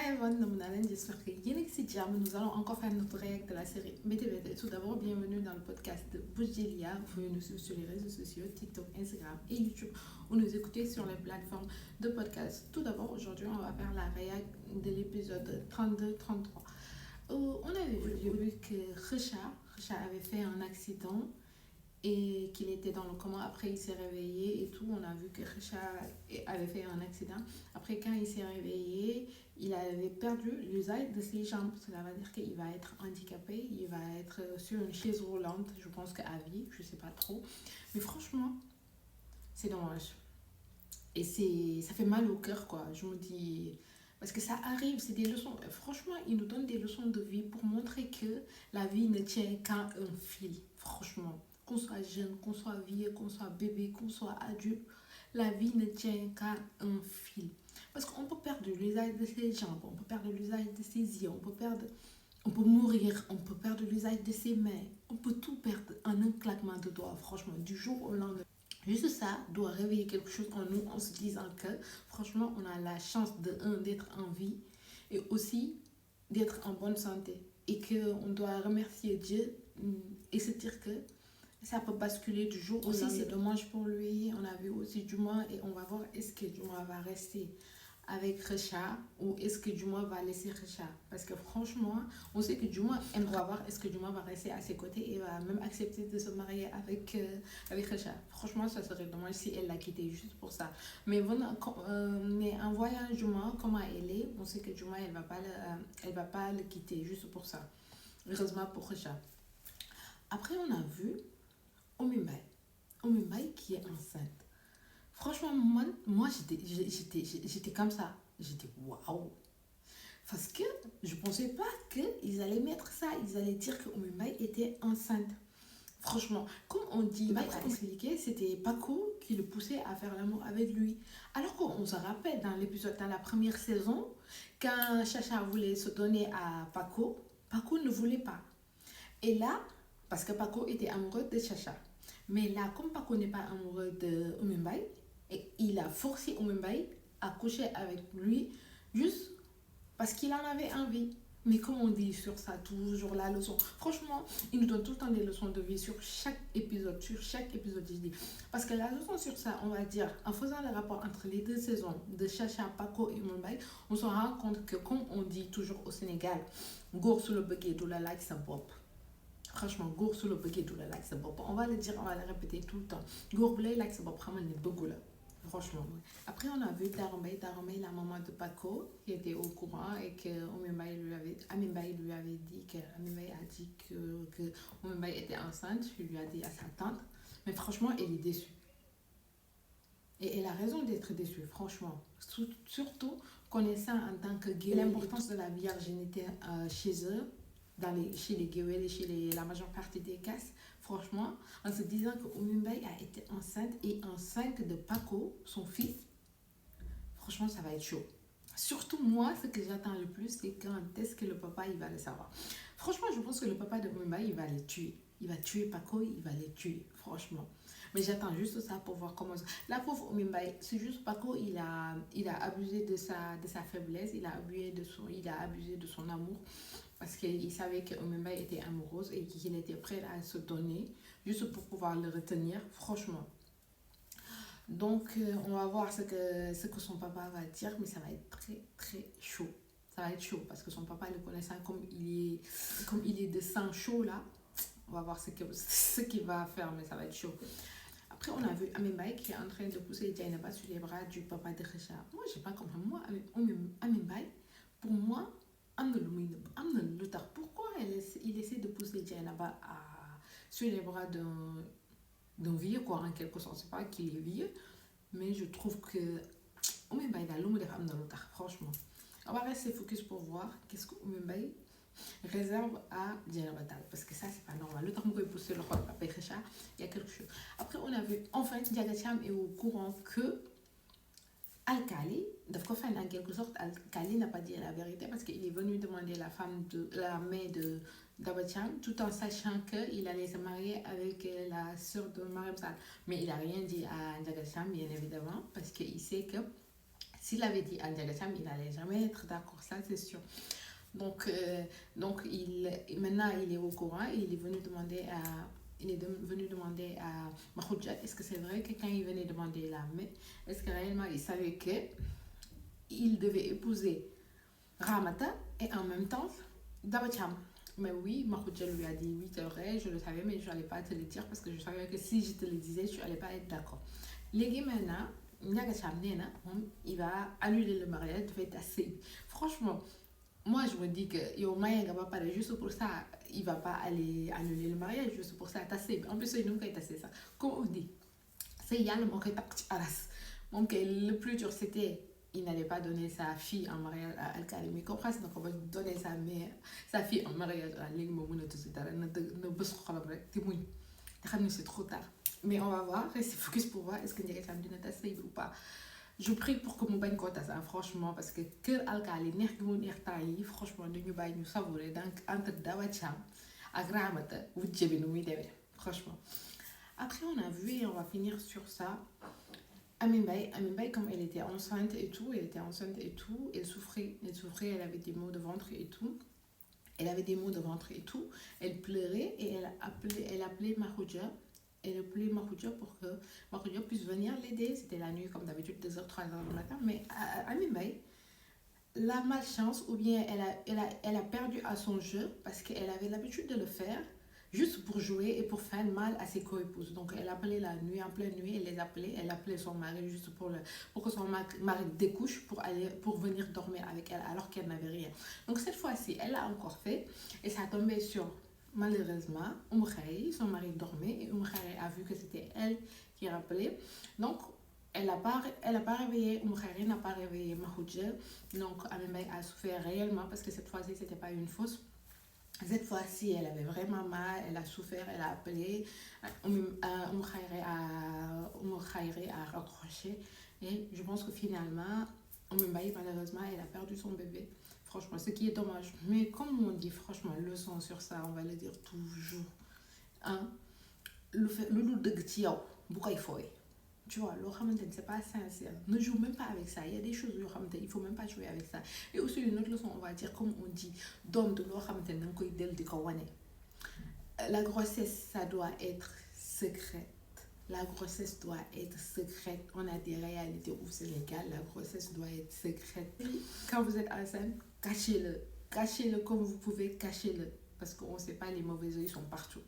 Hi everyone, j'espère que nous allons encore faire notre réact de la série BTBT. Tout d'abord, bienvenue dans le podcast de Bougelia. Vous pouvez nous suivre sur les réseaux sociaux, TikTok, Instagram et YouTube, ou nous écouter sur les plateformes de podcast. Tout d'abord, aujourd'hui, on va faire la réact de l'épisode 32-33. On avait vu que Richard avait fait un accident et qu'il était dans le coma. Après, il s'est réveillé et tout. On a vu que Richard avait fait un accident. Après, quand il s'est réveillé, il avait perdu l'usage de ses jambes. Cela veut dire qu'il va être handicapé. Il va être sur une chaise roulante, je pense qu'à vie, je sais pas trop. Mais franchement, c'est dommage. Et ça fait mal au cœur, quoi. Je me dis... Parce que ça arrive, c'est des leçons. Franchement, il nous donne des leçons de vie pour montrer que la vie ne tient qu'à un fil. Franchement, qu'on soit jeune, qu'on soit vieux, qu'on soit bébé, qu'on soit adulte, la vie ne tient qu'à un fil. Parce qu'on peut perdre l'usage de ses jambes, on peut perdre l'usage de ses yeux, on peut mourir, on peut perdre l'usage de ses mains, on peut tout perdre en un claquement de doigts, franchement, du jour au lendemain. Juste ça doit réveiller quelque chose en nous en se disant que franchement on a la chance d'être en vie et aussi d'être en bonne santé et qu'on doit remercier Dieu et se dire que ça peut basculer du jour au lendemain. Aussi c'est dommage pour lui, on a vu aussi Juma et on va voir est-ce que Juma va rester avec Richard ou est-ce que Juma va laisser Richard, parce que franchement on sait que Juma aimerait voir est-ce que Juma va rester à ses côtés et va même accepter de se marier avec Richard. Franchement ça serait dommage si elle l'a quitté juste pour ça, mais, mais en voyant Juma comment elle est, on sait que Juma elle va pas le quitter juste pour ça, heureusement pour Richard. Après on a vu Omimbai qui est enceinte. Franchement, moi j'étais comme ça. J'étais waouh. Parce que je ne pensais pas qu'ils allaient mettre ça. Ils allaient dire que Omimbai était enceinte. Franchement, comme on dit, Mike a expliqué, c'était Paco qui le poussait à faire l'amour avec lui. Alors qu'on se rappelle dans la première saison, quand Chacha voulait se donner à Paco, Paco ne voulait pas. Et là, parce que Paco était amoureux de Chacha. Mais là, comme Paco n'est pas amoureux de Omimbai, et il a forcé Omimbai à coucher avec lui juste parce qu'il en avait envie. Mais comme on dit sur ça, toujours la leçon. Franchement, il nous donne tout le temps des leçons de vie sur chaque épisode, je dis. Parce que la leçon sur ça, on va dire, en faisant le rapport entre les deux saisons de Chacha, Paco et Omimbai, on se rend compte que, comme on dit toujours au Sénégal, Gour sous le buguet, d'où la like sa pop. Franchement, Gour sous le buguet, d'où la like sa pop. On va le dire, on va le répéter tout le temps. Gour blé, like sa pop, vraiment, n'est beaucoup là. Franchement. Après, on a vu Daromei, la maman de Paco, qui était au courant et que Amimbai lui avait dit qu'Amimbai a dit que Omimbai était enceinte. Il lui a dit à sa tante. Mais franchement, elle est déçue. Et elle a raison d'être déçue, franchement. Surtout connaissant en tant que guéwé l'importance de la virginité chez eux, chez les guéwés et chez la majeure partie des castes. Franchement, en se disant que Omimbai a été enceinte et enceinte de Paco, son fils, franchement, ça va être chaud. Surtout moi, ce que j'attends le plus, c'est quand est-ce que le papa, il va le savoir. Franchement, je pense que le papa de Omimbai, il va les tuer. Il va tuer Paco, il va les tuer, franchement. Mais j'attends juste ça pour voir comment... La pauvre Omimbai, c'est juste Paco, il a abusé de sa faiblesse, il a abusé de son amour. Parce qu'il savait que Omimbai était amoureuse et qu'il était prêt à se donner juste pour pouvoir le retenir, franchement. Donc, on va voir ce que son papa va dire, mais ça va être très, très chaud. Ça va être chaud parce que son papa, le connaissant comme il est de sang chaud là, on va voir ce qu'il va faire, mais ça va être chaud. Après, on a vu Amimbai qui est en train de pousser Jainaba sur les bras du papa de Richard. Moi, je n'ai pas compris. Moi, Amimbai, pour moi, pourquoi il essaie de pousser Jainaba sur les bras d'un vieux, quoi, en quelque sorte. C'est pas qu'il est vieux, mais je trouve que Omimbai a l'homme de femme dans le franchement. On va rester focus pour voir qu'est-ce que Omimbai réserve à Jainaba, parce que ça c'est pas normal. Le temps qu'on peut pousser le roi papa Richard, il y a quelque chose. Après on a vu enfin Ndiaga Thiam est au courant que Alkali, en quelque sorte, Alkali n'a pas dit la vérité parce qu'il est venu demander la main de Dabatiam tout en sachant qu'il allait se marier avec la sœur de Mariam Sall. Mais il n'a rien dit à Ndiaga Thiam, bien évidemment, parce qu'il sait que S'il avait dit à Ndiaga Thiam, il n'allait jamais être d'accord, ça c'est sûr. Donc maintenant il est au courant et il est venu demander à venu demander à Mahoudja est-ce que c'est vrai que quand il venait demander la main, est-ce que réellement il savait que il devait épouser Ramata et en même temps Daba Thiam. Mais oui, Mahoudja lui a dit oui, c'est vrai, je le savais, mais je n'allais pas te le dire parce que je savais que si je te le disais, tu n'allais pas être d'accord. Les gars, maintenant, Ndiaga Thiam, il va annuler le mariage, il va être assez. Franchement, moi je me dis que yo Maya va pas juste pour ça il va pas aller annuler le mariage juste pour ça tasser en plus il nous koy tasser ça comme on dit c'est yalla mo koy tak ci aras mom kay le plus dur c'était il n'allait pas donner sa fille en mariage à Al-Karim comme ça donc on va donner sa mère sa fille en mariage à légui mo meuna tout dara na beus xolam rek te muñ te xamni c'est trop tard mais on va voir rester focus pour voir est-ce que Ndiaga Thiam dina tasser ou pas. Je prie pour que mon bain compte ça, franchement, parce que alcali neex gi mu neex temps yi franchement dañu bàyyi ñu savourer donc entre Daba Thiam ak Ramata wujje bi nu muy demee franchement. Après on a vu et on va finir sur ça. Ami Mbaye comme elle était enceinte et tout, elle souffrait, elle avait des maux de ventre et tout. Elle avait des maux de ventre et tout. Elle pleurait et elle appelait Mahoudja. Elle appelait Mahoudja pour que Mahoudja puisse venir l'aider. C'était la nuit, comme d'habitude, 2h, 3h du matin. Mais à Mimbaï, la malchance, ou bien elle a perdu à son jeu parce qu'elle avait l'habitude de le faire juste pour jouer et pour faire mal à ses co-épouses. Donc elle appelait la nuit, en pleine nuit, elle appelait son mari juste pour que son mari découche pour venir dormir avec elle alors qu'elle n'avait rien. Donc cette fois-ci, elle l'a encore fait et ça tombait sur, malheureusement, son mari dormait et a vu que c'était elle qui rappelait. Donc elle a pas réveillé, n'a pas réveillé Mahoudja. Donc Amimbaï a souffert réellement parce que cette fois-ci, c'était pas une fausse. Cette fois-ci, elle avait vraiment mal, elle a souffert, elle a appelé. Khairi a raccroché. Et je pense que finalement, Mbaye, malheureusement, elle a perdu son bébé. Franchement, ce qui est dommage. Mais comme on dit, franchement, leçon sur ça, on va le dire toujours. Hein? Le loup de Gtiao, pourquoi il faut. Tu vois, c'est pas sincère. Ne joue même pas avec ça. Il y a des choses, il faut même pas jouer avec ça. Et aussi, une autre leçon, on va dire, comme on dit, donne de l'eau, la grossesse, ça doit être secrète. La grossesse doit être secrète. On a des réalités où c'est légal. La grossesse doit être secrète. Quand vous êtes enceinte, cachez-le. Cachez-le comme vous pouvez, cachez-le. Parce qu'on ne sait pas, les mauvais oeils sont partout.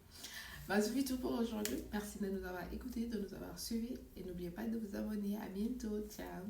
Bah, c'est tout pour aujourd'hui. Merci de nous avoir écoutés, de nous avoir suivis. Et n'oubliez pas de vous abonner. À bientôt. Ciao.